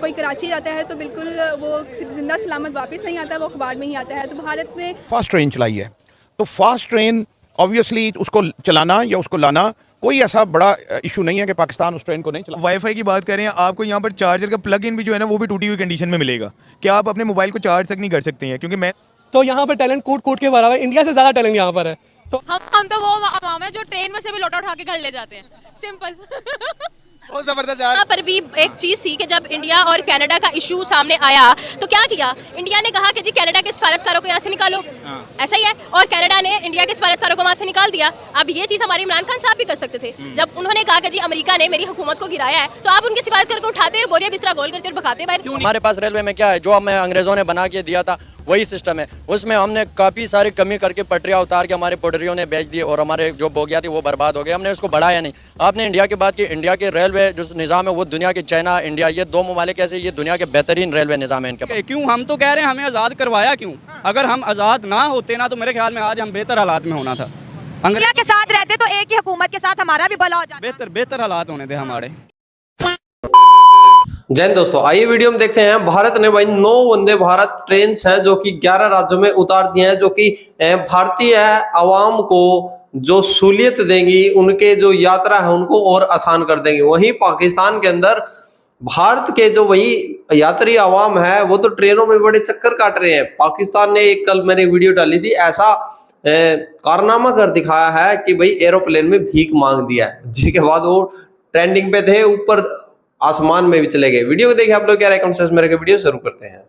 कोई कराची जाता है तो बिल्कुल वो जिंदा सलामत वापस नहीं आता, वो अखबार में ही आता है। तो भारत में फास्ट ट्रेन चलाई है, तो फास्ट ट्रेन ऑब्वियसली उसको चलाना या उसको लाना कोई ऐसा बड़ा इशू नहीं है कि पाकिस्तान उस ट्रेन को नहीं चला। वाईफाई की बात करें, आपको यहाँ पर चार्जर का प्लग इन भी जो है ना वो भी टूटी हुई कंडीशन में मिलेगा कि आप अपने मोबाइल को चार्ज तक नहीं कर सकते हैं, क्योंकि मैं तो यहाँ पर टैलेंट कूट कूट के भरा हुआ है, इंडिया से ज़्यादा टैलेंट यहाँ पर है। तो हम तो वो आवाम है जो ट्रेन में से भी लोटा उठा के घर ले जाते हैं, सिंपल। बहुत जबरदस्त यार। यहाँ पर भी एक चीज थी कि जब इंडिया और कनाडा का इशू सामने आया तो क्या किया, इंडिया ने कहा कि जी कनाडा के सफारतकारों को यहाँ से निकालो, ऐसा ही है, और कनाडा ने इंडिया के सफारतकारों को वहाँ से निकाल दिया। अब ये चीज हमारे इमरान खान साहब भी कर सकते थे, जब उन्होंने कहा कि जी अमेरिका ने मेरी हुकूमत को गिराया है, तो आप उनके सफारतकार को उठाते बोरिया बिस्तरा गोल करते और भगाते बाहर। हमारे पास रेलवे में क्या है, जो हमें अंग्रेजों ने बना के दिया था वही सिस्टम है, उसमें हमने काफ़ी सारी कमी करके पटरियाँ उतार के हमारे पटरियों ने बेच दी और हमारे जो बोगिया थी वो बर्बाद हो गई, हमने उसको बढ़ाया नहीं। आपने इंडिया की बात की, इंडिया के रेलवे जो निज़ाम है वो दुनिया के, चाइना इंडिया ये दो ममालिक ऐसे, ये दुनिया के बेहतरीन रेलवे निज़ाम है इनके। क्यों हम तो कह रहे हैं हमें आज़ाद करवाया क्यों? अगर हम आज़ाद ना होते ना तो मेरे ख्याल में आज हम बेहतर हालात में होना था। इंडिया के साथ रहते तो एक ही हुकूमत के साथ हमारा भी भला हो जाता। बेहतर हालात होने थे हमारे। जय हिंद दोस्तों, आइए वीडियो में देखते हैं। भारत ने भाई 9 वंदे भारत ट्रेन हैं जो कि 11 राज्यों में उतार दिए हैं, जो कि भारतीय आवाम को जो सहूलियत देंगी, उनके जो यात्रा है उनको और आसान कर देंगी। वहीं पाकिस्तान के अंदर भारत के जो वही यात्री आवाम है वो तो ट्रेनों में बड़े चक्कर काट रहे हैं। पाकिस्तान ने एक, कल मैंने वीडियो डाली थी, ऐसा कारनामा कर दिखाया है कि भाई एरोप्लेन में भीख मांग दिया है, जिसके बाद वो ट्रेंडिंग पे थे, ऊपर आसमान में भी चले गए। वीडियो को देखिए आप लोग क्या राय, कमेंट सेक्शन में वीडियो शुरू करते हैं।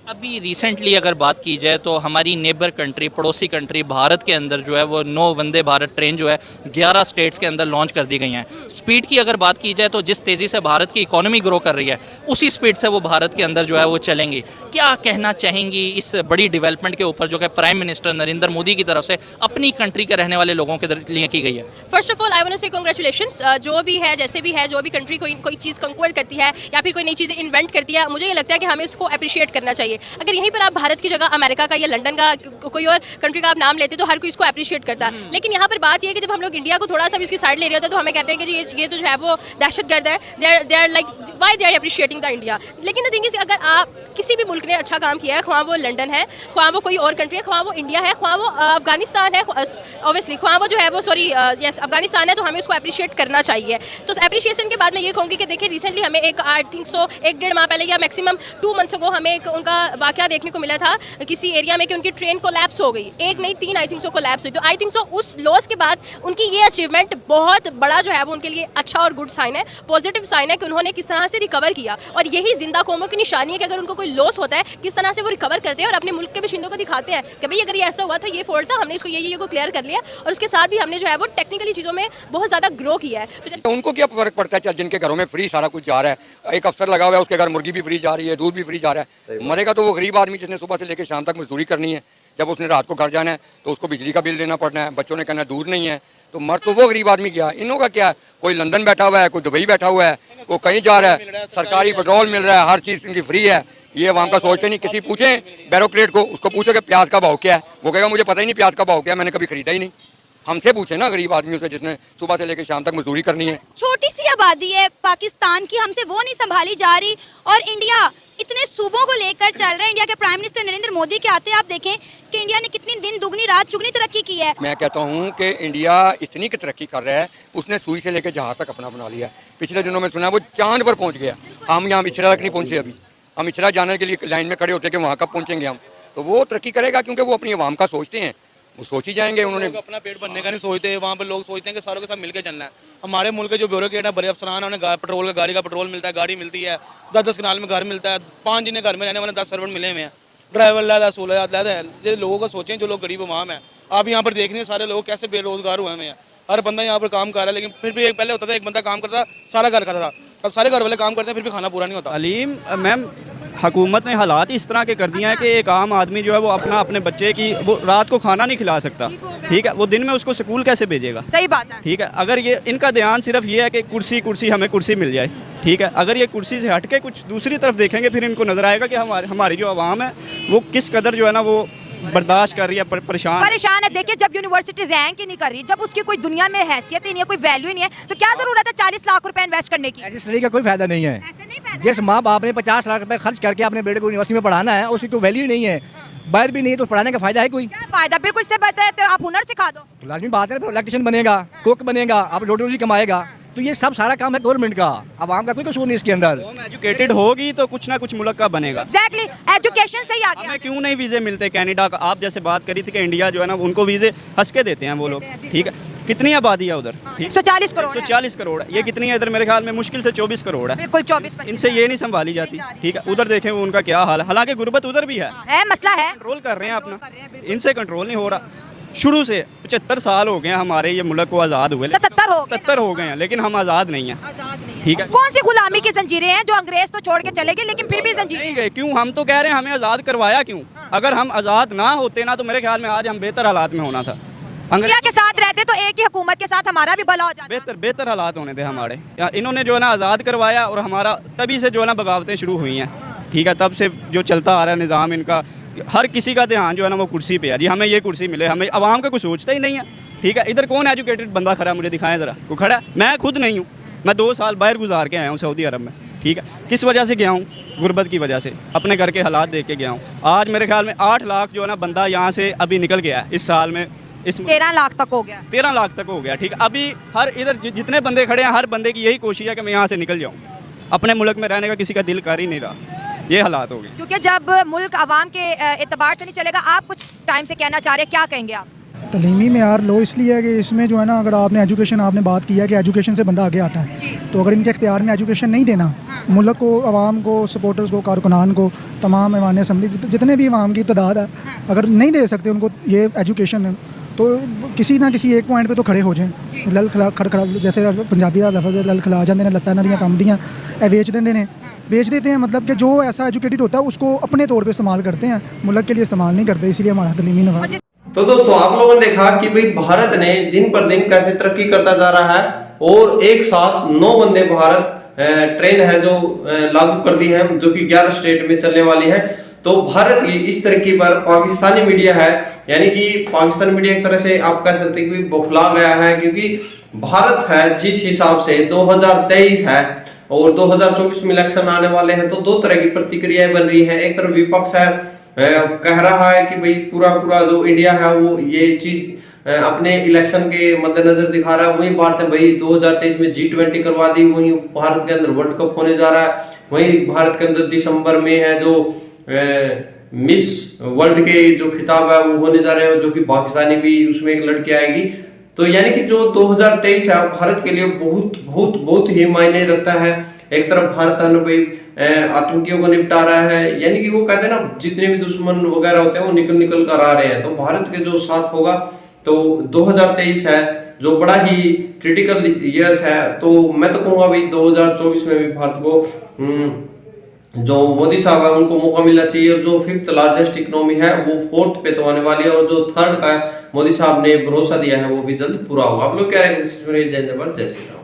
अभी रिसेंटली अगर बात की जाए तो हमारी नेबर कंट्री, पड़ोसी कंट्री भारत के अंदर जो है वो 9 वंदे भारत ट्रेन जो है 11 स्टेट्स के अंदर लॉन्च कर दी गई हैं। स्पीड की अगर बात की जाए तो जिस तेज़ी से भारत की इकोनॉमी ग्रो कर रही है उसी स्पीड से वो भारत के अंदर जो है वो चलेंगी। क्या कहना चाहेंगी इस बड़ी डेवलपमेंट के ऊपर जो कि प्राइम मिनिस्टर नरेंद्र मोदी की तरफ से अपनी कंट्री के रहने वाले लोगों के लिए की गई है? First of all I want to say congratulations, जो भी है जैसे भी है, जो भी कंट्री कोई चीज़ कंक्वायर करती है या फिर कोई नई चीज़ें इन्वेंट करती है, मुझे ये लगता है कि हमें उसको अप्रिशिएट करना चाहिए। अगर यहीं पर आप भारत की जगह अमेरिका का या लंदन का कोई और कंट्री का आप नाम लेते तो हर कोई इसको अप्रिशिएट करता है। लेकिन यहाँ पर बात यह है कि जब हम लोग इंडिया को थोड़ा सा भी इसकी साइड ले रहे होते हैं तो हमें कहते हैं कि जी ये तो जो है वो दहशतगर्द है, they are like why they are appreciating the India. लेकिन द थिंग इज, अगर आप किसी भी मुल्क ने अच्छा काम किया है, ख्वाह वो लंदन है, ख्वाह वो कोई और कंट्री है, ख्वाह वो इंडिया है, ख्वाह वो अफगानिस्तान है, ऑब्वियसली ख्वाह वो जो है वो यस अफगानिस्तान है, तो हमें उसको अप्रिशिएट करना चाहिए। तो अप्रिशिएशन के बाद मैं ये कहूँगी कि देखिए रिसेंटली हमें एक आई थिंक सो 1-1.5 माह पहले या मैक्सिमम 2 मंथ्स अगो हमें एक उनका वाकया देखने को मिला था किसी एरिया में कि उनकी ट्रेन कोलैप्स हो गई। 1 नहीं 3 आई थिंक सो कोलैप्स हुई। तो आई थिंक सो उस लॉस के बाद उनकी ये अचीवमेंट बहुत बड़ा जो है वो उनके लिए अच्छा और गुड साइन है, पॉजिटिव साइन है कि उन्होंने किस तरह से रिकवर किया। और यही जिंदा कौमों की निशानी है कि अगर उनको कोई लॉस होता है किस तरह से वो रिकवर करते हैं और अपने मुल्क के बाशिंदों को दिखाते हैं कि भाई अगर ये ऐसा हुआ था, ये फॉल्ट था, हमने इसको ये को क्लियर कर लिया और उसके साथ भी हमने जो है वो टेक्निकली चीज़ों में बहुत ज़्यादा ग्रो किया है। तो उनको क्या फर्क पड़ता है? चल जिनके घरों में फ्री सारा कुछ जा रहा है, एक अफसर लगा हुआ है उसके घर मुर्गी भी फ्री जा रही है, दूध भी फ्री जा रहा है, मरेगा तो वो गरीब आदमी जिसने सुबह से लेकर शाम तक मजदूरी करनी है। जब उसने रात को घर जाना है तो उसको बिजली का बिल देना पड़ना है, बच्चों ने कहना दूध नहीं है, तो मर तो वो गरीब आदमी गया। इनों का क्या है, कोई लंदन बैठा हुआ है, कोई दुबई बैठा हुआ है, वो कहीं जा रहा है, सरकारी पेट्रोल मिल रहा है, हर चीज़ इनकी फ्री है। ये अवाम का सोचते नहीं। किसी पूछें ब्यूरोक्रेट को, उसको पूछो कि प्याज का भाव क्या है, वो कहेगा मुझे पता ही नहीं प्याज का भाव क्या है, मैंने कभी खरीदा ही नहीं। हमसे पूछे ना गरीब आदमियों से जिसने सुबह से लेकर शाम तक मजदूरी करनी है। छोटी सी आबादी है पाकिस्तान की, हमसे वो नहीं संभाली जा रही और इंडिया इतने सूबों को लेकर चल रहा है। इंडिया के प्राइम मिनिस्टर नरेंद्र मोदी के आते आप देखें कि इंडिया ने कितनी दिन दुगनी रात चुगनी तरक्की की है। मैं कहता हूँ कि इंडिया इतनी की तरक्की कर रहा है, उसने सुई से लेकर जहाज तक अपना बना लिया। पिछले दिनों में सुना वो चांद पर पहुँच गया। हम यहाँ इछरा तक नहीं पहुँचे, अभी हम इछरा जाने के लिए लाइन में खड़े होते कि वहाँ कब पहुँचेंगे हम। तो वो तरक्की करेगा क्योंकि वो अपनी आवाम का सोचते हैं, वो सोच ही जाएंगे। उन्होंने अपना पेट भरने का नहीं सोचते, वहाँ पर लोग सोचते हैं कि सारों के साथ मिलकर चलना है। हमारे मुल्क के जो ब्यूरोक्रेट है, बड़े अफसरान है, उन्हें पेट्रोल का गाड़ी का पेट्रोल मिलता है, गाड़ी मिलती है, 10-10 कनाल में घर मिलता है, 5 जिन्हें घर में रहने वाले 10 सर्वेंट मिले हुए हैं, ड्राइवर लादा 16 लादा है। ये लोगों को सोचें जो लोग गरीब अवाम है। आप यहाँ पर देख रहे हैं सारे लोग कैसे बेरोजगार हुए हैं। हर बंदा यहाँ पर काम कर रहा है, लेकिन फिर भी एक पहले होता था एक बंदा काम करता सारा घर खाता था, अब सारे घर वाले काम करते हैं फिर भी खाना पूरा नहीं होता। तालीम मैम, हुकूमत ने हालात इस तरह के कर दिए हैं कि एक आम आदमी जो है वो अपने बच्चे की वो रात को खाना नहीं खिला सकता, ठीक है, वो दिन में उसको स्कूल कैसे भेजेगा? सही बात है, ठीक है। अगर ये इनका ध्यान सिर्फ ये है कि कुर्सी हमें कुर्सी मिल जाए, ठीक है, अगर ये कुर्सी से हट के कुछ दूसरी तरफ देखेंगे फिर इनको नज़र आएगा कि हमारी जो आवाम है वो किस कदर जो है ना वो बर्दाश्त कर रही है, परेशान है। देखिए जब यूनिवर्सिटी रैंक ही नहीं कर रही, जब उसकी कोई दुनिया में हैसियत ही नहीं है, कोई वैल्यू ही नहीं है, तो क्या जरूरत है 40 लाख रुपए इन्वेस्ट करने की? ऐसी स्टडी का कोई फायदा नहीं है। जिस माँ बाप ने 50 लाख रुपए खर्च करके अपने बेटे को यूनिवर्सिटी में पढ़ाना है, उसकी कोई वैल्यू नहीं है, बाहर भी नहीं है, तो पढ़ाने का फायदा है कोई? क्या फायदा? बिल्कुल, इससे बेहतर है तो आप हुनर सिखा दो। तो लाजमी बात है, इलेक्ट्रिशियन बनेगा, कुक बनेगा, आप रोटी रोजी कमाएगा, तो ये सब सारा काम है गवर्नमेंट का, आवाम का कोई कसूर नहीं इसके अंदर। एजुकेटेड होगी तो कुछ ना कुछ मुल्क का बनेगा। एग्जैक्टली, एजुकेशन से ही आगे। हमें क्यों नहीं वीज़े मिलते कनाडा का? आप जैसे बात करी थी कि इंडिया जो है ना, उनको वीज़े हंस के देते हैं वो लोग, ठीक है। कितनी आबादी है उधर? 140 करोड़। 140 करोड़। ये कितनी है इधर? मेरे ख्याल में मुश्किल से 24 करोड़ है। बिल्कुल 24। इनसे ये नहीं संभाली जाती, ठीक है। उधर देखें वो उनका क्या हाल है, हालांकि गुर्बत उधर भी है, मसला है, कंट्रोल कर रहे हैं अपना, इनसे कंट्रोल नहीं हो रहा। शुरू से 75 साल हो गए हैं हमारे ये मुल्क को आज़ाद हुए, 77 हो गए हैं, लेकिन हम आज़ाद नहीं हैं, ठीक है। कौन सी गुलामी की जंजीरें हैं जो अंग्रेज तो छोड़ के चले गए, लेकिन फिर भी नहीं गए? क्यों? हम तो कह रहे हैं हमें आज़ाद करवाया क्यों? अगर हम आज़ाद ना होते ना, तो मेरे ख्याल में आज हम बेहतर हालात में होना था। इंडिया के साथ रहते तो एक ही हुकूमत के साथ हमारा भी भला हो जाता। बेहतर हालात होने थे हमारे। इन्होंने जो है ना आज़ाद करवाया, और हमारा तभी से जो है ना बगावतें शुरू हुई हैं, ठीक है। तब से जो चलता आ रहा है निज़ाम इनका, हर किसी का ध्यान जो है ना वो कुर्सी पे है जी, हमें ये कुर्सी मिले, हमें आवाम का कुछ सोचता ही नहीं है, ठीक है। इधर कौन एजुकेटेड बंदा खड़ा है? मुझे दिखाएं ज़रा, को खड़ा है? मैं खुद नहीं हूँ, मैं 2 साल बाहर गुजार के आया हूँ सऊदी अरब में, ठीक है। किस वजह से गया हूँ? गुर्बत की वजह से, अपने घर के हालात देख के गया हूँ। आज मेरे ख्याल में 8 लाख जो है ना बंदा यहाँ से अभी निकल गया है इस साल में, इस 13 लाख तक हो गया, 13 लाख तक हो गया, ठीक है। अभी हर इधर जितने बंदे खड़े हैं, हर बंदे की यही कोशिश है कि मैं यहाँ से निकल जाऊँ, अपने मुल्क में रहने का किसी का दिल कर ही नहीं रहा। ये हालात हो गए, क्योंकि जब मुल्क आवाम के एतबार से नहीं चलेगा। आप कुछ टाइम से कहना चाह रहे हैं, क्या कहेंगे आप? तलीमी मेयार लो इसलिए है कि इसमें जो है ना, अगर आपने एजुकेशन, आपने बात की है कि एजुकेशन से बंदा आगे आता है, तो अगर इनके इख्तियार में एजुकेशन नहीं देना, मुल्क को, आवाम को, सपोर्टर्स को, कारकुनान को, तमाम ऐवान असम्बली जितने भी आवाम की तादाद है, अगर नहीं दे सकते उनको ये एजुकेशन, तो किसी ना किसी एक पॉइंट पे तो खड़े हो जाएं। लल खला खड़खड़ा, जैसे पंजाबी का लफ्ज़ है, लल खला जाते हैं, लत्ता नदियाँ कम दियाँ बेच देते हैं। मतलब कि जो ऐसा एजुकेटेड होता है उसको अपने तौर पे इस्तेमाल करते हैं, मुल्क के लिए इस्तेमाल नहीं करते, इसलिए हमारा तलीमी नवाब। तो दोस्तों, आप लोगों ने देखा कि भाई भारत ने दिन पर दिन कैसे तरक्की करता जा रहा है, और एक साथ 9 वंदे भारत ट्रेन है जो लागू कर दी है, जो कि 11 स्टेट में चलने वाली है। तो भारत की इस तरक्की पर पाकिस्तानी मीडिया है, यानी कि पाकिस्तानी मीडिया एक तरह से आप कह सकते हैं कि बौखला गया है, क्योंकि भारत है जिस हिसाब से 2023 है और 2024 में इलेक्शन आने वाले हैं, तो 2 तरह की प्रतिक्रियाएं बन रही हैं। एक तरफ विपक्ष है, कह रहा है कि भाई पूरा जो इंडिया है वो ये चीज अपने इलेक्शन के मद्देनजर दिखा रहा है। वहीं भारत है भाई 2023 में G20 करवा दी, वहीं भारत के अंदर वर्ल्ड कप होने जा रहा है, वहीं भारत के अंदर दिसंबर में है जो मिस वर्ल्ड के जो खिताब है वो होने जा रहे हैं, जो कि पाकिस्तानी भी उसमें एक लड़की आएगी। तो यानी कि जो 2023 है भारत के लिए बहुत ही मायने रखता है। एक तरफ भारत भाई आतंकियों को निपटा रहा है, यानी कि वो कहते हैं ना, जितने भी दुश्मन वगैरह होते हैं वो निकल कर आ रहे हैं। तो भारत के जो साथ होगा, तो 2023 है जो बड़ा ही क्रिटिकल ईयर्स है। तो मैं तो कहूँगा भाई 2024 में भी भारत को जो मोदी साहब है उनको मौका मिलना चाहिए, और जो 5th लार्जेस्ट इकोनॉमी है वो 4th पे तो आने वाली है, और जो 3rd का मोदी साहब ने भरोसा दिया है वो भी जल्द पूरा होगा। आप लोग कह रहे हैं जय श्री राम।